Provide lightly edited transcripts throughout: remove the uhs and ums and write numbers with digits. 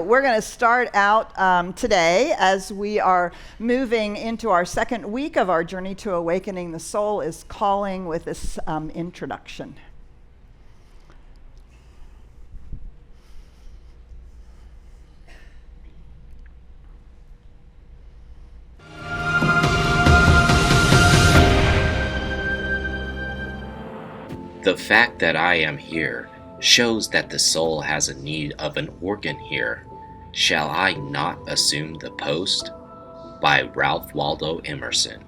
We're going to start out today as we are moving into our second week of our journey to awakening the soul is calling with this introduction. The fact that I am here shows that the soul has a need of an organ here. Shall I not assume the post? By Ralph Waldo Emerson.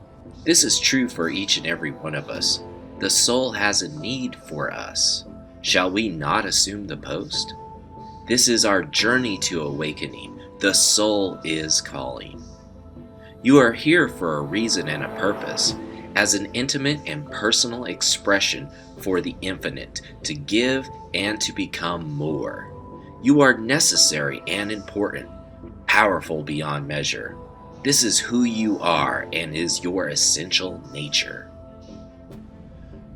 This is true for each and every one of us. The soul has a need for us. Shall we not assume the post? This is our journey to awakening. The soul is calling. You are here for a reason and a purpose, as an intimate and personal expression for the infinite, to give and to become more. You are necessary and important, powerful beyond measure. This is who you are and is your essential nature.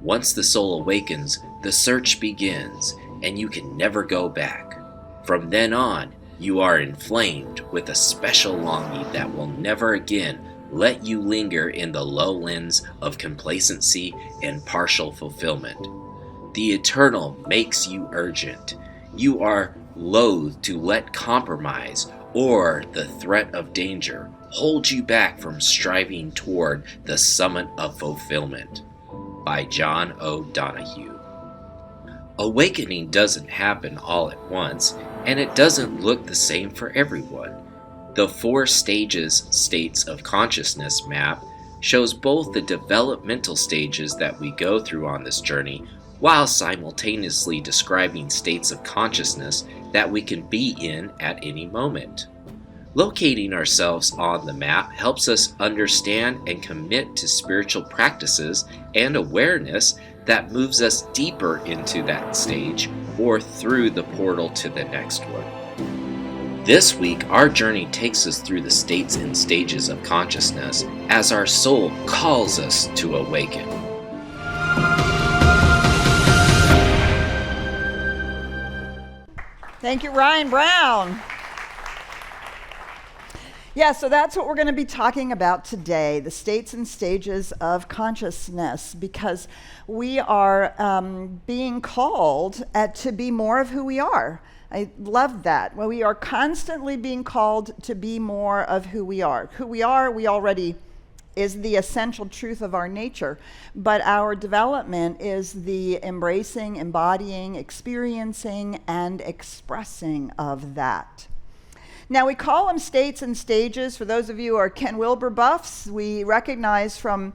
Once the soul awakens, the search begins, and you can never go back. From then on, you are inflamed with a special longing that will never again let you linger in the lowlands of complacency and partial fulfillment. The eternal makes you urgent. You are loath to let compromise or the threat of danger hold you back from striving toward the summit of fulfillment. By John O. Donahue. Awakening doesn't happen all at once, and it doesn't look the same for everyone. The 4 states of consciousness map shows both the developmental stages that we go through on this journey, while simultaneously describing states of consciousness that we can be in at any moment. Locating ourselves on the map helps us understand and commit to spiritual practices and awareness that moves us deeper into that stage or through the portal to the next one. This week, our journey takes us through the states and stages of consciousness as our soul calls us to awaken. Thank you, Ryan Brown. Yeah, so that's what we're going to be talking about today, the states and stages of consciousness, because we are being called to be more of who we are. I love that. Well, we are constantly being called to be more of who we are. Who we are, we already is the essential truth of our nature, but our development is the embracing, embodying, experiencing, and expressing of that. Now, we call them states and stages. For those of you who are Ken Wilber buffs, we recognize from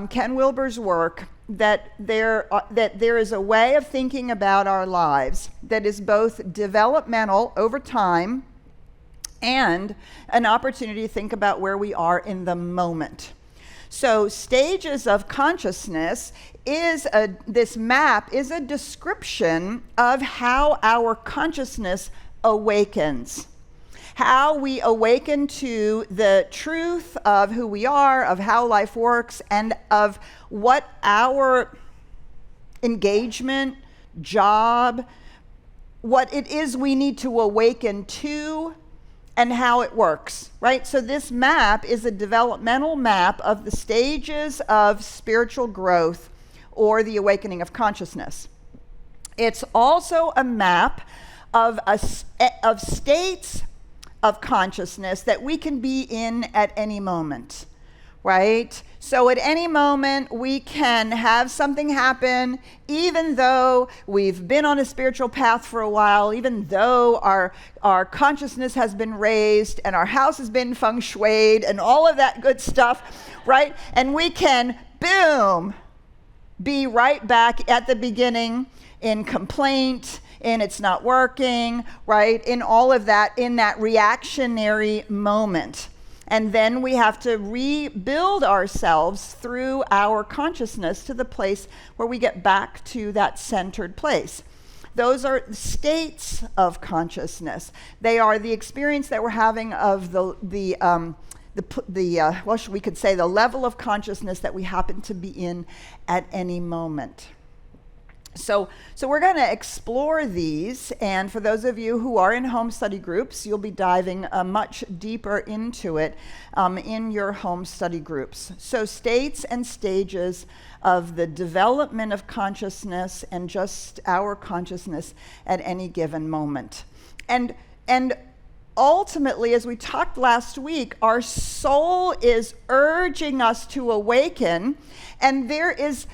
Ken Wilber's work that there is a way of thinking about our lives that is both developmental over time and an opportunity to think about where we are in the moment. So stages of consciousness this map is a description of how our consciousness awakens. How we awaken to the truth of who we are, of how life works, and of what our engagement, job, what it is we need to awaken to, and how it works, right? So this map is a developmental map of the stages of spiritual growth or the awakening of consciousness. It's also a map of states of consciousness that we can be in at any moment, right? So at any moment, we can have something happen, even though we've been on a spiritual path for a while, even though our consciousness has been raised and our house has been feng shuied and all of that good stuff, right? And we can, boom, be right back at the beginning in complaint, in it's not working, right? In all of that, in that reactionary moment. And then we have to rebuild ourselves through our consciousness to the place where we get back to that centered place. Those are states of consciousness. They are the experience that we're having of we could say the level of consciousness that we happen to be in at any moment. So we're going to explore these, and for those of you who are in home study groups, you'll be diving much deeper into it in your home study groups. So states and stages of the development of consciousness and just our consciousness at any given moment. And ultimately, as we talked last week, our soul is urging us to awaken, and there is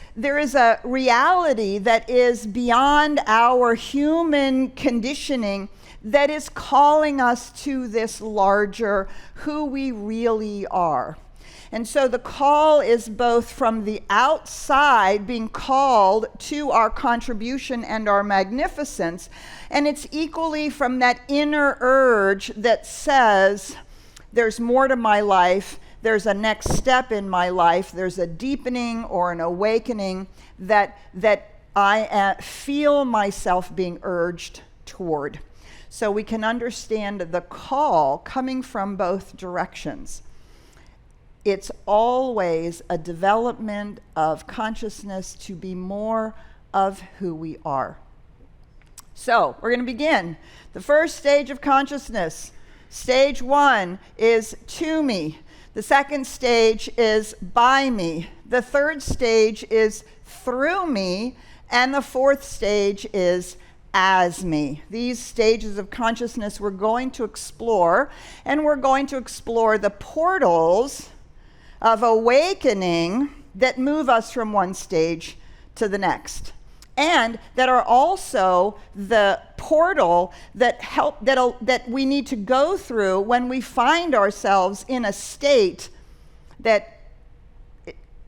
a reality that is beyond our human conditioning that is calling us to this larger who we really are. And so the call is both from the outside, being called to our contribution and our magnificence, and it's equally from that inner urge that says, there's more to my life, there's a next step in my life, there's a deepening or an awakening that I feel myself being urged toward. So we can understand the call coming from both directions. It's always a development of consciousness to be more of who we are. So we're going to begin. The first stage of consciousness, stage 1, is to me. The second stage is by me. The third stage is through me. And the fourth stage is as me. These stages of consciousness we're going to explore, and we're going to explore the portals of awakening that move us from one stage to the next, and that are also the portal that we need to go through when we find ourselves in a state that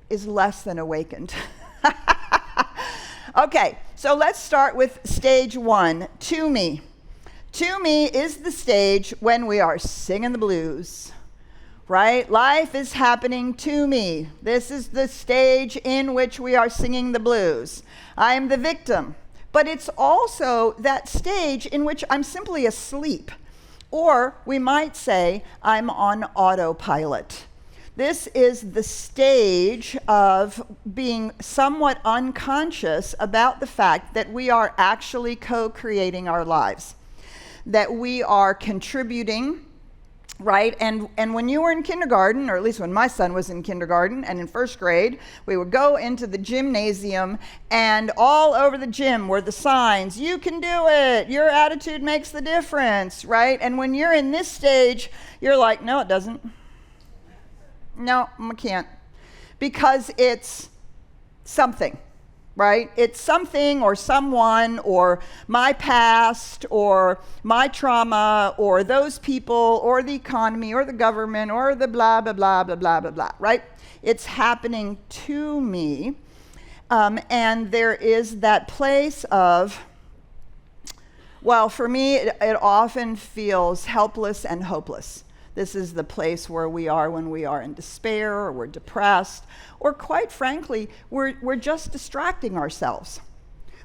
is less than awakened. Okay, so let's start with stage 1, to me. To me is the stage when we are singing the blues. Right? Life is happening to me. This is the stage in which we are singing the blues. I am the victim. But it's also that stage in which I'm simply asleep. Or we might say I'm on autopilot. This is the stage of being somewhat unconscious about the fact that we are actually co-creating our lives, that we are contributing. Right? And when you were in kindergarten, or at least when my son was in kindergarten and in first grade, we would go into the gymnasium, and all over the gym were the signs, you can do it, your attitude makes the difference, right? And when you're in this stage, you're like, no, it doesn't. No, I can't. Because it's something. Right? It's something or someone or my past or my trauma or those people or the economy or the government or the blah, blah, blah, blah, blah, blah, blah, right? It's happening to me. And there is that place of, well, for me, it often feels helpless and hopeless. This is the place where we are when we are in despair, or we're depressed, or quite frankly, we're just distracting ourselves.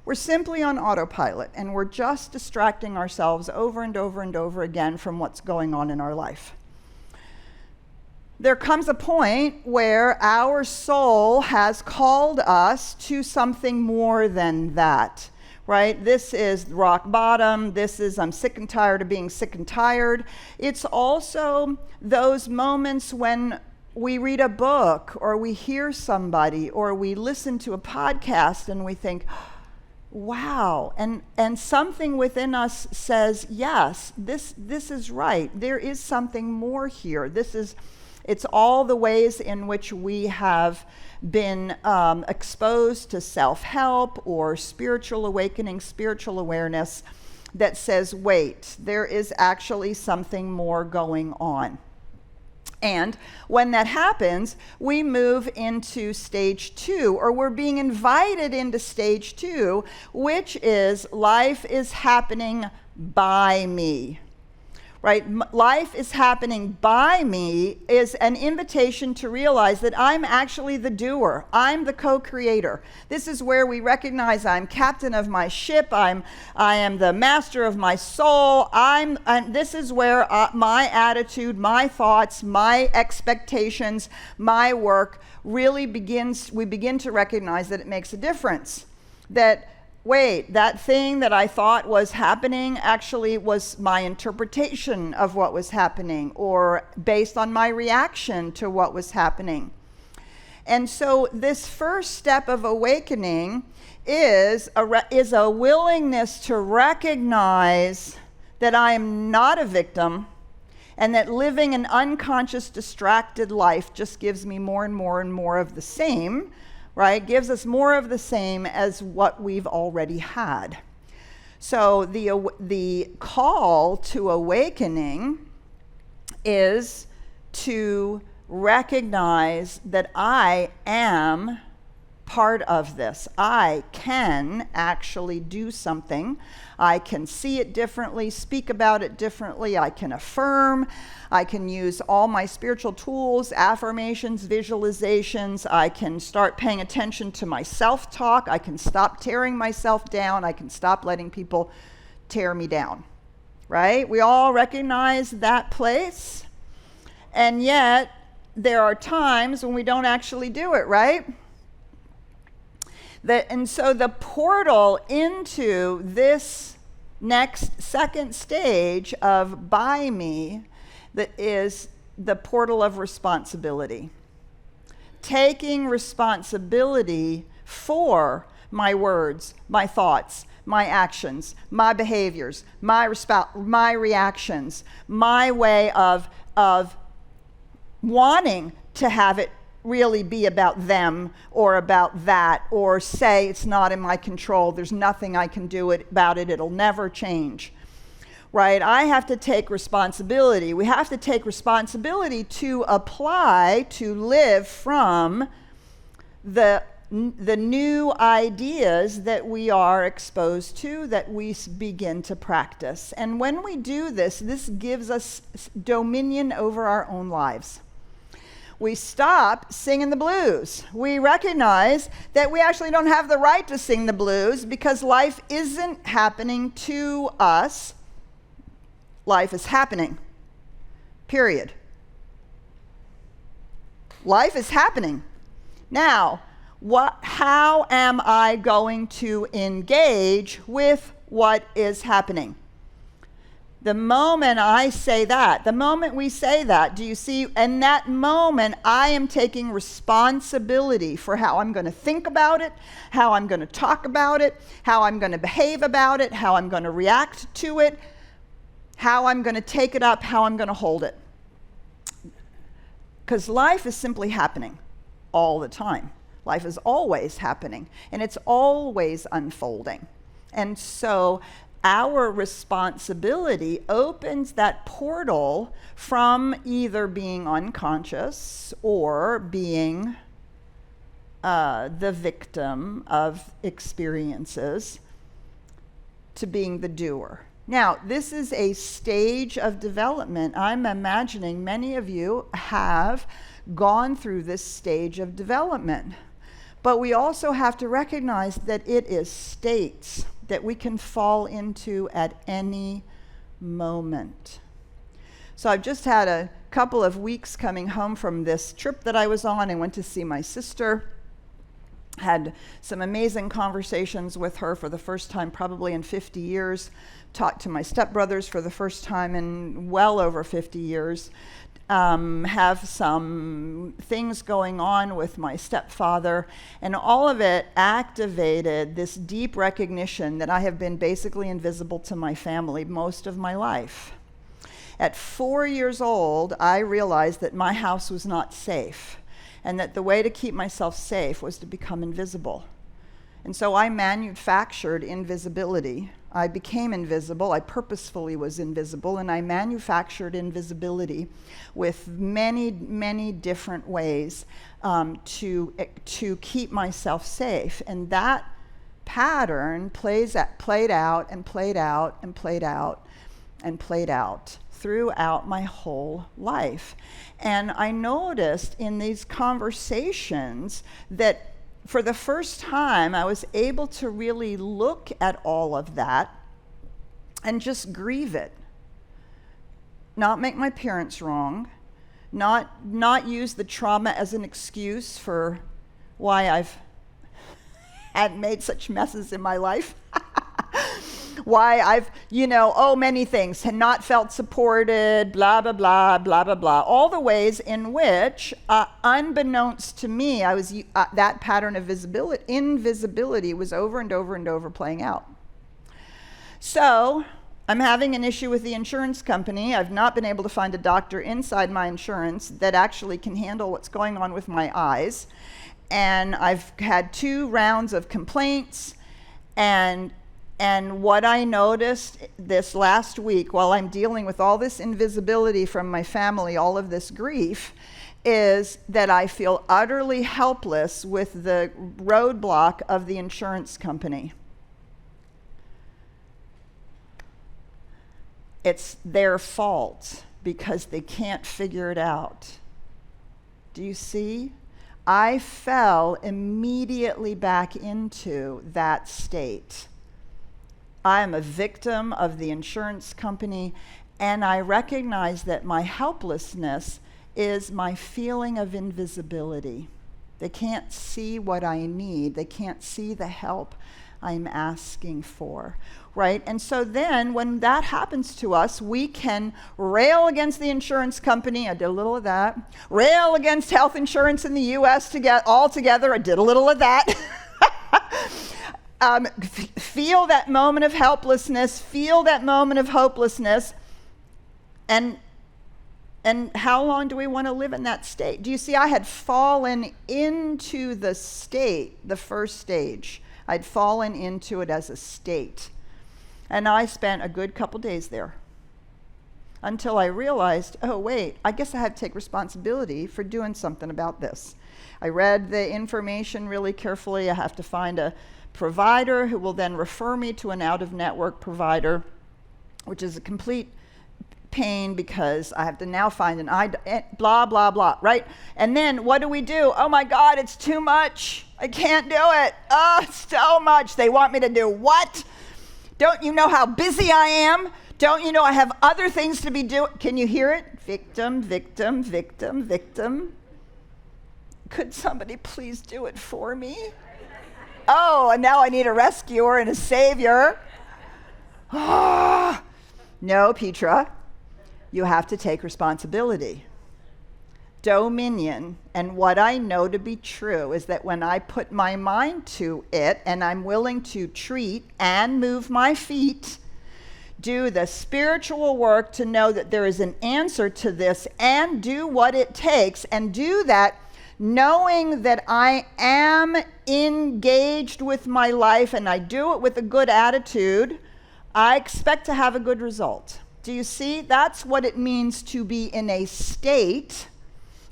We're simply on autopilot, and we're just distracting ourselves over and over and over again from what's going on in our life. There comes a point where our soul has called us to something more than that. Right? This is rock bottom. This is I'm sick and tired of being sick and tired. It's also those moments when we read a book or we hear somebody or we listen to a podcast and we think, wow, and something within us says, yes, this is right. There is something more here. It's all the ways in which we have been exposed to self-help or spiritual awakening, spiritual awareness that says, wait, there is actually something more going on. And when that happens, we move into stage 2, or we're being invited into stage 2, which is life is happening by me. Right? Life is happening by me is an invitation to realize that I'm actually the doer. I'm the co-creator. This is where we recognize I'm captain of my ship. I am the master of my soul. This is where my attitude, my thoughts, my expectations, my work really begins. We begin to recognize that it makes a difference. That wait, that thing that I thought was happening actually was my interpretation of what was happening, or based on my reaction to what was happening. And so this first step of awakening is a willingness to recognize that I am not a victim, and that living an unconscious, distracted life just gives me more and more and more of the same, right? Gives us more of the same as what we've already had. So the call to awakening is to recognize that I am part of this. I can actually do something. I can see it differently, speak about it differently. I can affirm. I can use all my spiritual tools, affirmations, visualizations. I can start paying attention to my self-talk. I can stop tearing myself down. I can stop letting people tear me down, right? We all recognize that place. And yet, there are times when we don't actually do it, right? And so the portal into this second stage of by me, that is the portal of responsibility. Taking responsibility for my words, my thoughts, my actions, my behaviors, my reactions, my way of wanting to have it really be about them or about that, or say it's not in my control, there's nothing I can do about it, it'll never change, right? I have to take responsibility. We have to take responsibility to apply, to live from the new ideas that we are exposed to, that we begin to practice. And when we do this, this gives us dominion over our own lives. We stop singing the blues. We recognize that we actually don't have the right to sing the blues because life isn't happening to us. Life is happening. Period. Life is happening. Now, how am I going to engage with what is happening? The moment I say that, the moment we say that, do you see, in that moment, I am taking responsibility for how I'm going to think about it, how I'm going to talk about it, how I'm going to behave about it, how I'm going to react to it, how I'm going to take it up, how I'm going to hold it. Because life is simply happening all the time. Life is always happening, and it's always unfolding. And so our responsibility opens that portal from either being unconscious or being the victim of experiences to being the doer. Now, this is a stage of development. I'm imagining many of you have gone through this stage of development. But we also have to recognize that it is states that we can fall into at any moment. So I've just had a couple of weeks coming home from this trip that I was on. I went to see my sister, had some amazing conversations with her for the first time probably in 50 years, talked to my stepbrothers for the first time in well over 50 years, have some things going on with my stepfather, and all of it activated this deep recognition that I have been basically invisible to my family most of my life. At 4 years old, I realized that my house was not safe, and that the way to keep myself safe was to become invisible. And so I manufactured invisibility. I became invisible. I purposefully was invisible, and I manufactured invisibility with many, many different ways to keep myself safe. And that pattern played out and played out and played out and played out throughout my whole life. And I noticed in these conversations that for the first time, I was able to really look at all of that and just grieve it. Not make my parents wrong, not use the trauma as an excuse for why I've had made such messes in my life. Why I've, many things, had not felt supported, blah, blah, blah, blah, blah, blah. All the ways in which, unbeknownst to me, I was that pattern of invisibility was over and over and over playing out. So I'm having an issue with the insurance company. I've not been able to find a doctor inside my insurance that actually can handle what's going on with my eyes. And I've had 2 rounds of complaints, and what I noticed this last week while I'm dealing with all this invisibility from my family, all of this grief, is that I feel utterly helpless with the roadblock of the insurance company. It's their fault because they can't figure it out. Do you see? I fell immediately back into that state. I am a victim of the insurance company, and I recognize that my helplessness is my feeling of invisibility. They can't see what I need. They can't see the help I'm asking for, right? And so then when that happens to us, we can rail against the insurance company. I did a little of that. Rail against health insurance in the U.S. all together. I did a little of that. Feel that moment of helplessness, feel that moment of hopelessness, and how long do we want to live in that state? Do you see, I had fallen into the state, the first stage. I'd fallen into it as a state. And I spent a good couple days there until I realized, oh wait, I guess I have to take responsibility for doing something about this. I read the information really carefully. I have to find a provider who will then refer me to an out-of-network provider, which is a complete pain because I have to now find blah, blah, blah, right? And then what do? Oh my God, it's too much. I can't do it. Oh, it's so much. They want me to do what? Don't you know how busy I am? Don't you know I have other things to be doing? Can you hear it? Victim, victim, victim, victim. Could somebody please do it for me? Oh, and now I need a rescuer and a savior. No, Petra, you have to take responsibility. Dominion, and what I know to be true is that when I put my mind to it and I'm willing to treat and move my feet, do the spiritual work to know that there is an answer to this and do what it takes, and do that knowing that I am engaged with my life and I do it with a good attitude, I expect to have a good result. Do you see? That's what it means to be in a state,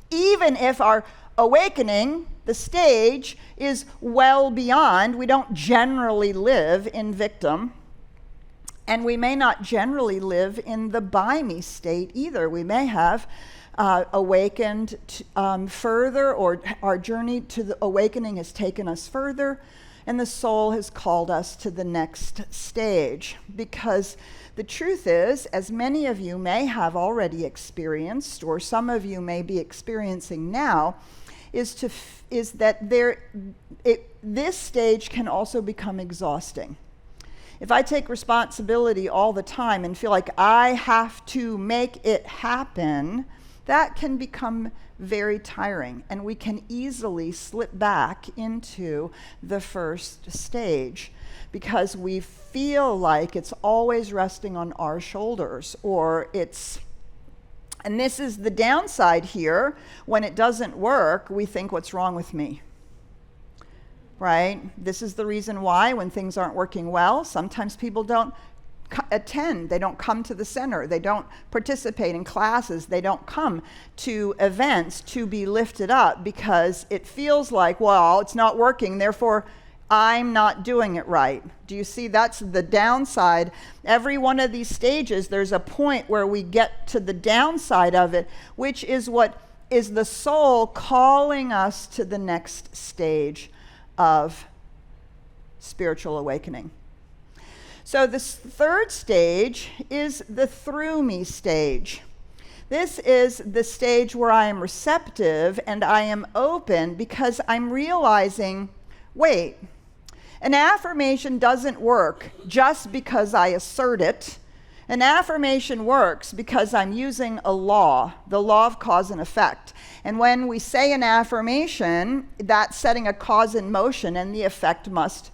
even if our awakening, the stage, is well beyond. We don't generally live in victim, and we may not generally live in the by me state either. We may have awakened further, or our journey to the awakening has taken us further, and the soul has called us to the next stage. Because the truth is, as many of you may have already experienced, or some of you may be experiencing now, is that this stage can also become exhausting. If I take responsibility all the time and feel like I have to make it happen, that can become very tiring, and we can easily slip back into the first stage because we feel like it's always resting on our shoulders, and this is the downside here. When it doesn't work, we think, what's wrong with me? Right? This is the reason why when things aren't working well, sometimes people don't attend, they don't come to the center, they don't participate in classes, they don't come to events to be lifted up because it feels like, well, it's not working, therefore I'm not doing it right. Do you see? That's the downside. Every one of these stages, there's a point where we get to the downside of it, which is what is the soul calling us to the next stage of spiritual awakening. So this third stage is the through me stage. This is the stage where I am receptive and I am open because I'm realizing, wait, An affirmation doesn't work just because I assert it. An affirmation works because I'm using a law, the law of cause and effect. And when we say an affirmation, that's setting a cause in motion, and the effect must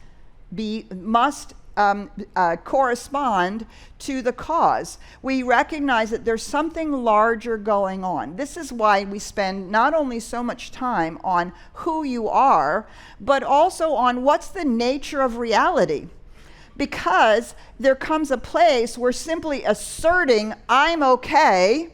correspond to the cause. We recognize that there's something larger going on. This is why we spend not only so much time on who you are, but also on what's the nature of reality. Because there comes a place where simply asserting I'm okay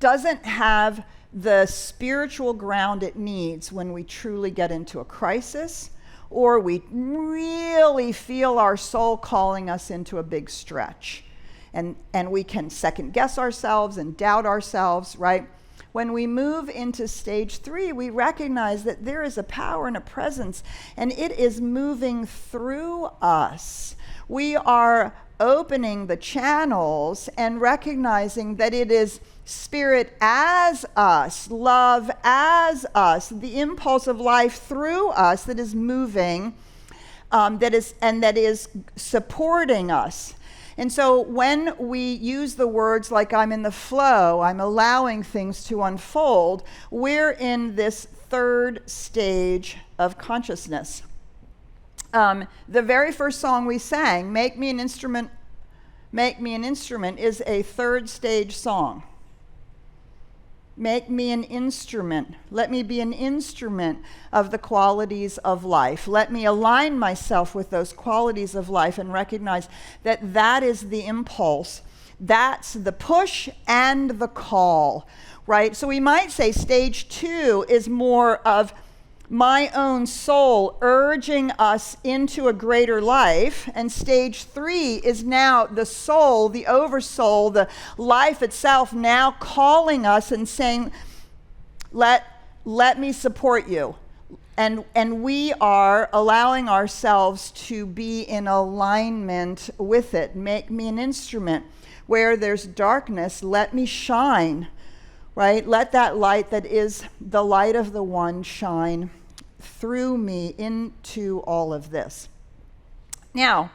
doesn't have the spiritual ground it needs when we truly get into a crisis, or we really feel our soul calling us into a big stretch. And we can second guess ourselves and doubt ourselves, right? When we move into stage 3, we recognize that there is a power and a presence, and it is moving through us. We are opening the channels and recognizing that it is spirit as us, love as us, the impulse of life through us that is moving, that is supporting us. And so when we use the words like I'm in the flow, I'm allowing things to unfold, we're in this third stage of consciousness. The very first song we sang, Make Me an Instrument, is a third stage song. Make me an instrument. Let me be an instrument of the qualities of life. Let me align myself with those qualities of life and recognize that that is the impulse. That's the push and the call, right? So we might say stage 2 is more of my own soul urging us into a greater life, and stage 3 is now the soul, the oversoul, the life itself now calling us and saying, let me support you. And we are allowing ourselves to be in alignment with it. Make me an instrument. Where there's darkness, let me shine, right? Let that light that is the light of the one shine through me into all of this. Now,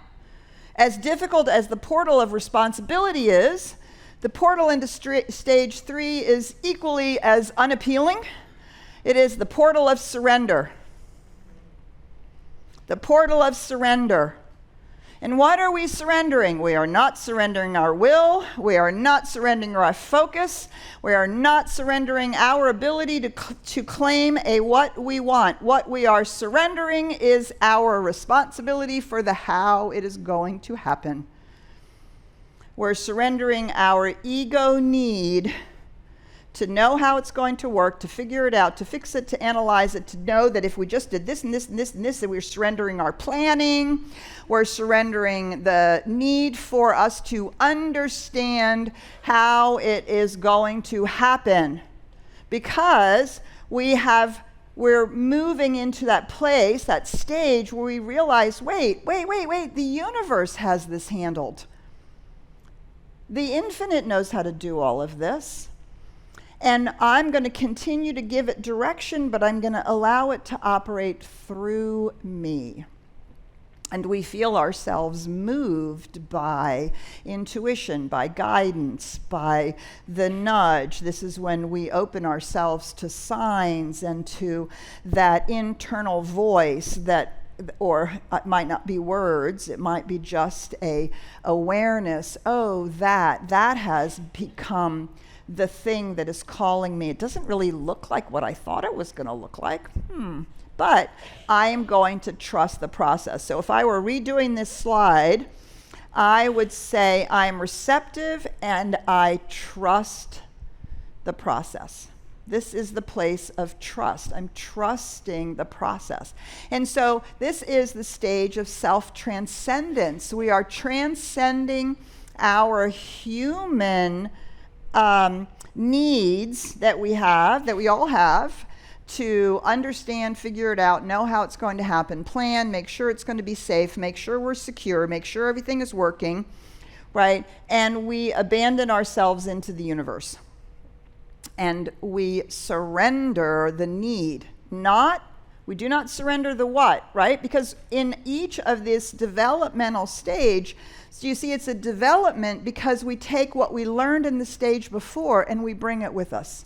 as difficult as the portal of responsibility is, the portal into stage 3 is equally as unappealing. It is the portal of surrender. The portal of surrender. And what are we surrendering? We are not surrendering our will. We are not surrendering our focus. We are not surrendering our ability to claim what we want. What we are surrendering is our responsibility for the how it is going to happen. We're surrendering our ego need to know how it's going to work, to figure it out, to fix it, to analyze it, to know that if we just did this and this and this and this, that we're surrendering our planning. We're surrendering the need for us to understand how it is going to happen, because we're moving into that place, that stage where we realize, wait, the universe has this handled. The infinite knows how to do all of this. And I'm going to continue to give it direction, but I'm going to allow it to operate through me. And we feel ourselves moved by intuition, by guidance, by the nudge. This is when we open ourselves to signs and to that internal voice that, or it might not be words, it might be just a awareness. Oh, that has become the thing that is calling me. It doesn't really look like what I thought it was going to look like. But I am going to trust the process. So if I were redoing this slide, I would say I'm receptive and I trust the process. This is the place of trust. I'm trusting the process. And so this is the stage of self-transcendence. We are transcending our human needs that we all have, to understand, figure it out, know how it's going to happen, plan, make sure it's going to be safe, make sure we're secure, make sure everything is working, right? And we abandon ourselves into the universe. And we surrender the need, not We do not surrender the what, right? Because in each of this developmental stage, so you see it's a development because we take what we learned in the stage before and we bring it with us.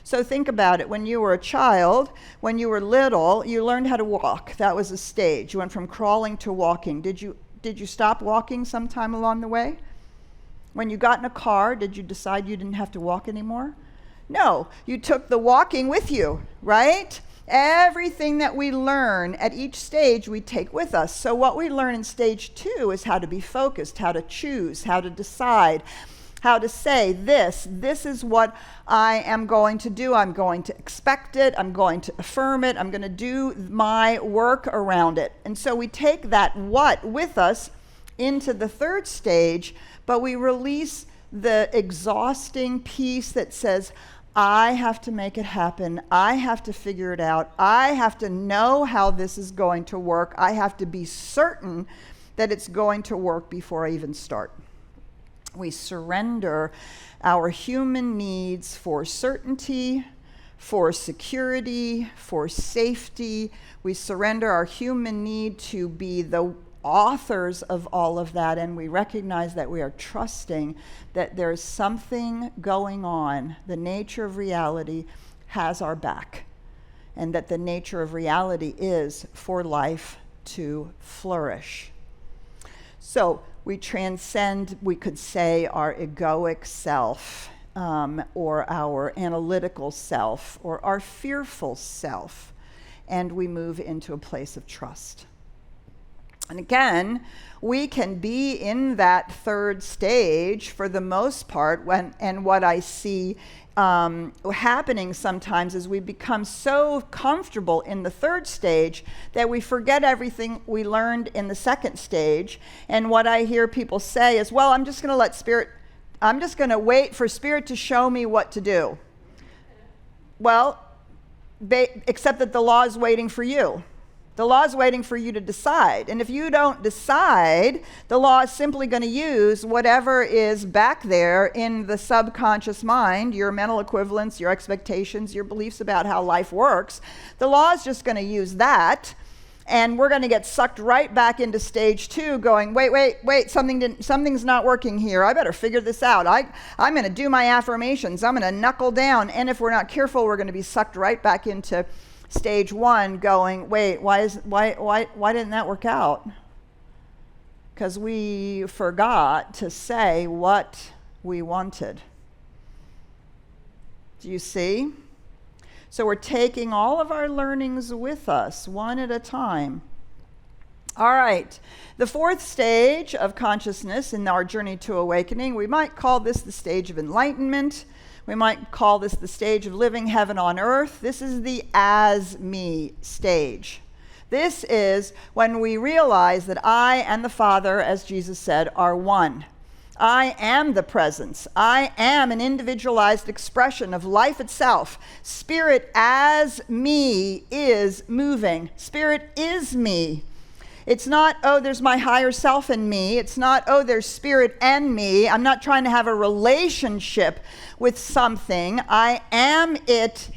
So think about it. When you were a child, when you were little, you learned how to walk. That was a stage. You went from crawling to walking. Did you stop walking sometime along the way? When you got in a car, did you decide you didn't have to walk anymore? No, you took the walking with you, right? Everything that we learn at each stage, we take with us. So what we learn in stage 2 is how to be focused, how to choose, how to decide, how to say this is what I am going to do. I'm going to expect it. I'm going to affirm it. I'm going to do my work around it. And so we take that what with us into the 3rd stage, but we release the exhausting piece that says, I have to make it happen. I have to figure it out. I have to know how this is going to work. I have to be certain that it's going to work before I even start. We surrender our human needs for certainty, for security, for safety. We surrender our human need to be the authors of all of that, and we recognize that we are trusting that there's something going on. The nature of reality has our back, and that the nature of reality is for life to flourish. So we transcend, we could say, our egoic self, or our analytical self, or our fearful self, and we move into a place of trust. And again, we can be in that 3rd stage for the most part, and what I see happening sometimes is we become so comfortable in the 3rd stage that we forget everything we learned in the 2nd stage. And what I hear people say is, well, I'm just going to wait for Spirit to show me what to do. Well, except that the law is waiting for you. The law is waiting for you to decide. And if you don't decide, the law is simply going to use whatever is back there in the subconscious mind, your mental equivalents, your expectations, your beliefs about how life works. The law is just going to use that, and we're going to get sucked right back into stage 2 going, wait, something's not working here. I better figure this out. I'm going to do my affirmations. I'm going to knuckle down. And if we're not careful, we're going to be sucked right back into stage 1 going, wait, why didn't that work out? Because we forgot to say what we wanted. Do you see? So we're taking all of our learnings with us, one at a time. All right, the 4th stage of consciousness in our journey to awakening, we might call this the stage of enlightenment. We might call this the stage of living heaven on earth. This is the as-me stage. This is when we realize that I and the Father, as Jesus said, are one. I am the presence. I am an individualized expression of life itself. Spirit as me is moving. Spirit is me. It's not, oh, there's my higher self in me. It's not, oh, there's spirit and me. I'm not trying to have a relationship with something. I am it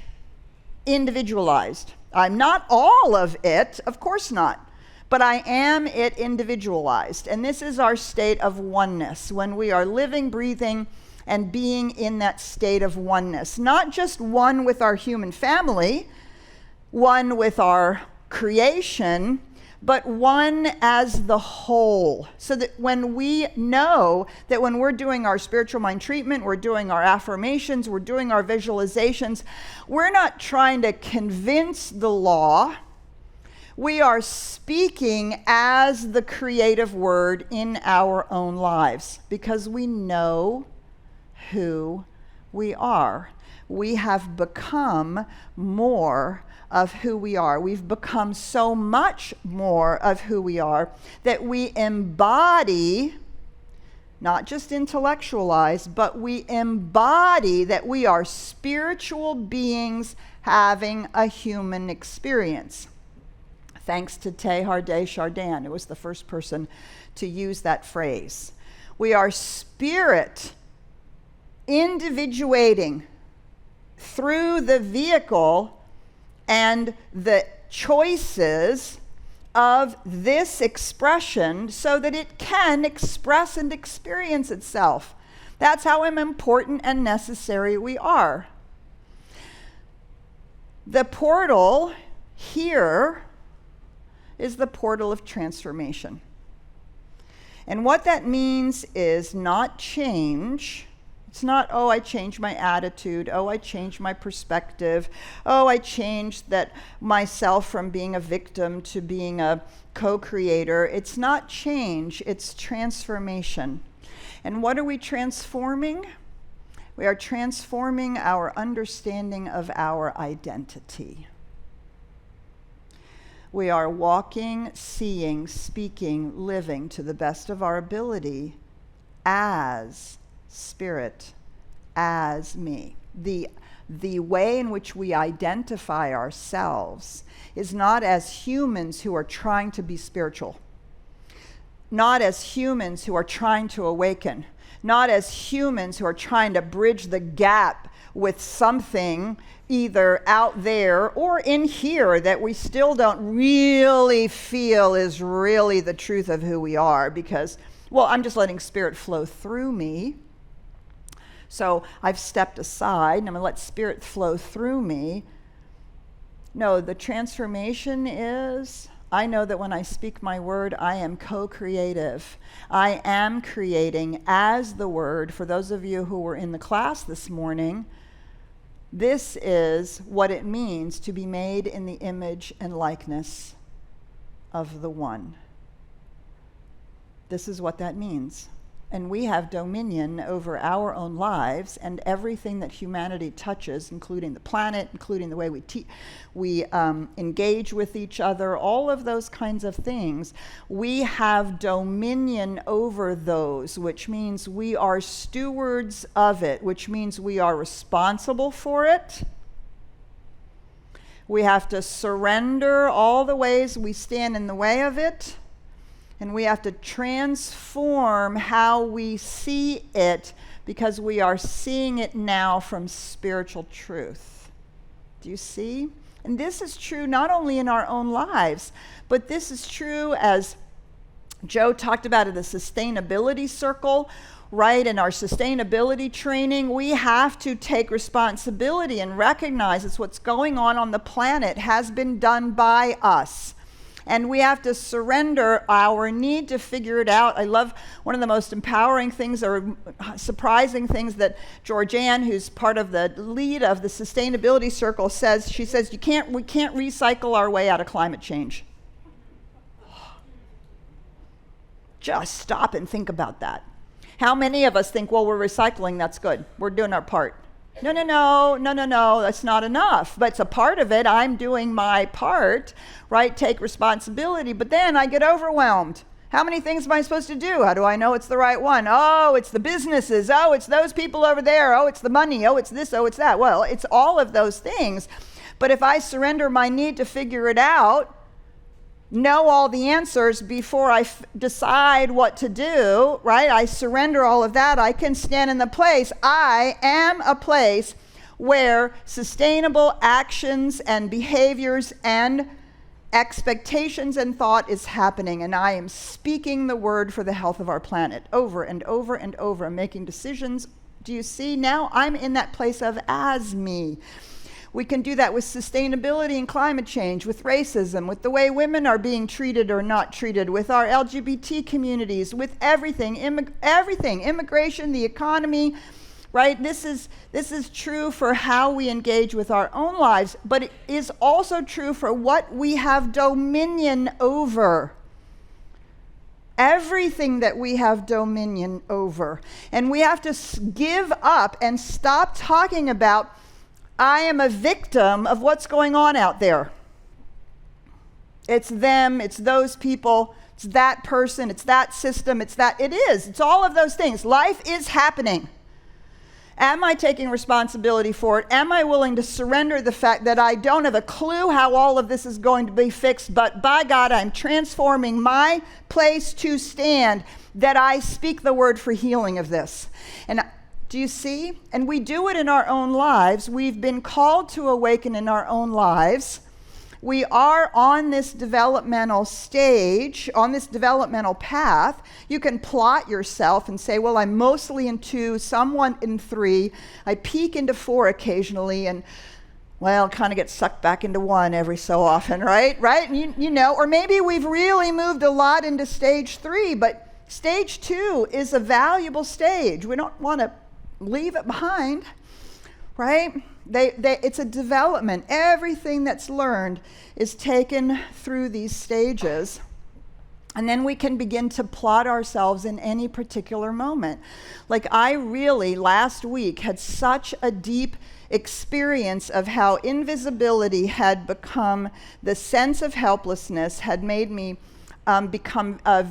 individualized. I'm not all of it, of course not, but I am it individualized. And this is our state of oneness, when we are living, breathing, and being in that state of oneness. Not just one with our human family, one with our creation, but one as the whole. So that when we know that when we're doing our spiritual mind treatment, we're doing our affirmations, we're doing our visualizations, we're not trying to convince the law. We are speaking as the creative word in our own lives because we know who we are. We have become more of who we are. We've become so much more of who we are that we embody, not just intellectualize, but we embody that we are spiritual beings having a human experience. Thanks to Teilhard de Chardin, who was the first person to use that phrase. We are spirit individuating through the vehicle and the choices of this expression so that it can express and experience itself. That's how important and necessary we are. The portal here is the portal of transformation. And what that means is not change. It's not, oh, I changed my attitude. Oh, I changed my perspective. Oh, I changed that myself from being a victim to being a co-creator. It's not change, it's transformation. And what are we transforming? We are transforming our understanding of our identity. We are walking, seeing, speaking, living to the best of our ability as spirit, as me. The way in which we identify ourselves is not as humans who are trying to be spiritual, not as humans who are trying to awaken, not as humans who are trying to bridge the gap with something either out there or in here that we still don't really feel is really the truth of who we are, because, well, I'm just letting spirit flow through me. So I've stepped aside and I'm going to let spirit flow through me. No, the transformation is, I know that when I speak my word, I am co-creative. I am creating as the word. For those of you who were in the class this morning, this is what it means to be made in the image and likeness of the One. This is what that means. And we have dominion over our own lives and everything that humanity touches, including the planet, including the way we engage with each other, all of those kinds of things. We have dominion over those, which means we are stewards of it, which means we are responsible for it. We have to surrender all the ways we stand in the way of it. And we have to transform how we see it, because we are seeing it now from spiritual truth. Do you see? And this is true not only in our own lives, but this is true, as Joe talked about, in the sustainability circle, right? In our sustainability training, we have to take responsibility and recognize that what's going on the planet has been done by us. And we have to surrender our need to figure it out. I love one of the most empowering things or surprising things that Georgianne, who's part of the lead of the sustainability circle, says. She says, we can't recycle our way out of climate change. Just stop and think about that. How many of us think, well, we're recycling, that's good. We're doing our part. No, that's not enough. But it's a part of it. I'm doing my part, right? Take responsibility. But then I get overwhelmed. How many things am I supposed to do? How do I know it's the right one? Oh, it's the businesses. Oh, it's those people over there. Oh, it's the money. Oh, it's this. Oh, it's that. Well, it's all of those things. But if I surrender my need to figure it out, know all the answers before I decide what to do, right? I surrender all of that. I can stand in the place. I am a place where sustainable actions and behaviors and expectations and thought is happening, and I am speaking the word for the health of our planet over and over and over. I'm making decisions. Do you see? Now I'm in that place of as me. We can do that with sustainability and climate change, with racism, with the way women are being treated or not treated, with our LGBT communities, with everything, immigration, the economy, right? This is true for how we engage with our own lives, but it is also true for what we have dominion over. Everything that we have dominion over. And we have to give up and stop talking about, I am a victim of what's going on out there. It's them, it's those people, it's that person, it's that system, it is. It's all of those things. Life is happening. Am I taking responsibility for it? Am I willing to surrender the fact that I don't have a clue how all of this is going to be fixed, but by God, I'm transforming my place to stand, that I speak the word for healing of this. And do you see? And we do it in our own lives. We've been called to awaken in our own lives. We are on this developmental stage, on this developmental path. You can plot yourself and say, well, I'm mostly in 2, somewhat in 3. I peek into 4 occasionally, and well, kind of get sucked back into 1 every so often, right? And you know, or maybe we've really moved a lot into stage 3, but stage 2 is a valuable stage. We don't want to leave it behind, right? It's a development. Everything that's learned is taken through these stages. And then we can begin to plot ourselves in any particular moment. Like I really, last week, had such a deep experience of how invisibility had become, the sense of helplessness had made me become it's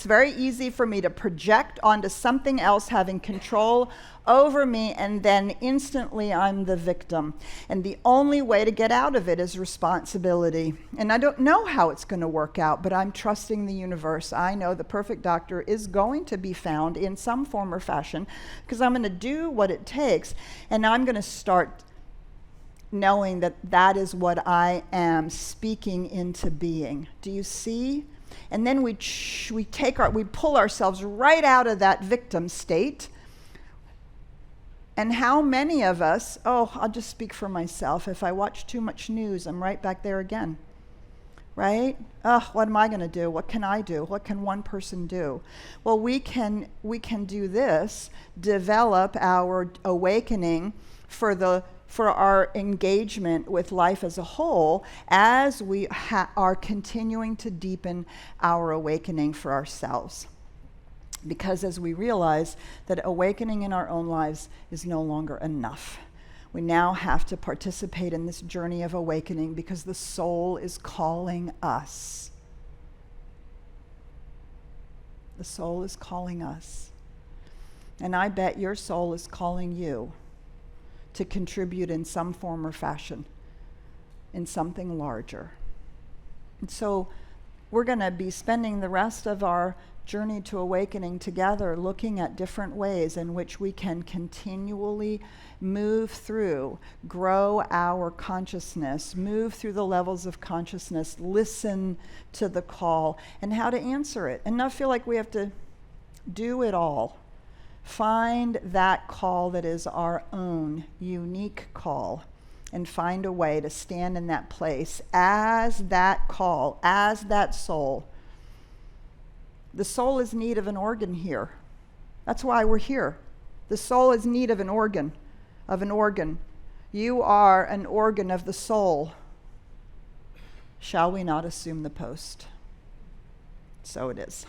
very easy for me to project onto something else having control over me, and then instantly I'm the victim. And the only way to get out of it is responsibility. And I don't know how it's going to work out, but I'm trusting the universe. I know the perfect doctor is going to be found in some form or fashion, because I'm going to do what it takes, and I'm going to start knowing that that is what I am speaking into being. Do you see? And then we pull ourselves right out of that victim state. And how many of us, I'll just speak for myself. If I watch too much news, I'm right back there again, right? What am I going to do? What can I do? What can one person do? Well, we can do this, develop our awakening for our engagement with life as a whole, as we are continuing to deepen our awakening for ourselves. Because as we realize that awakening in our own lives is no longer enough, we now have to participate in this journey of awakening because the soul is calling us. The soul is calling us. And I bet your soul is calling you to contribute in some form or fashion in something larger. And so we're going to be spending the rest of our journey to awakening together, looking at different ways in which we can continually move through, grow our consciousness, move through the levels of consciousness, listen to the call, and how to answer it, and not feel like we have to do it all. Find that call that is our own unique call, and find a way to stand in that place as that call, as that soul. The soul is in need of an organ here. That's why we're here. The soul is in need of an organ, You are an organ of the soul. Shall we not assume the post? So it is.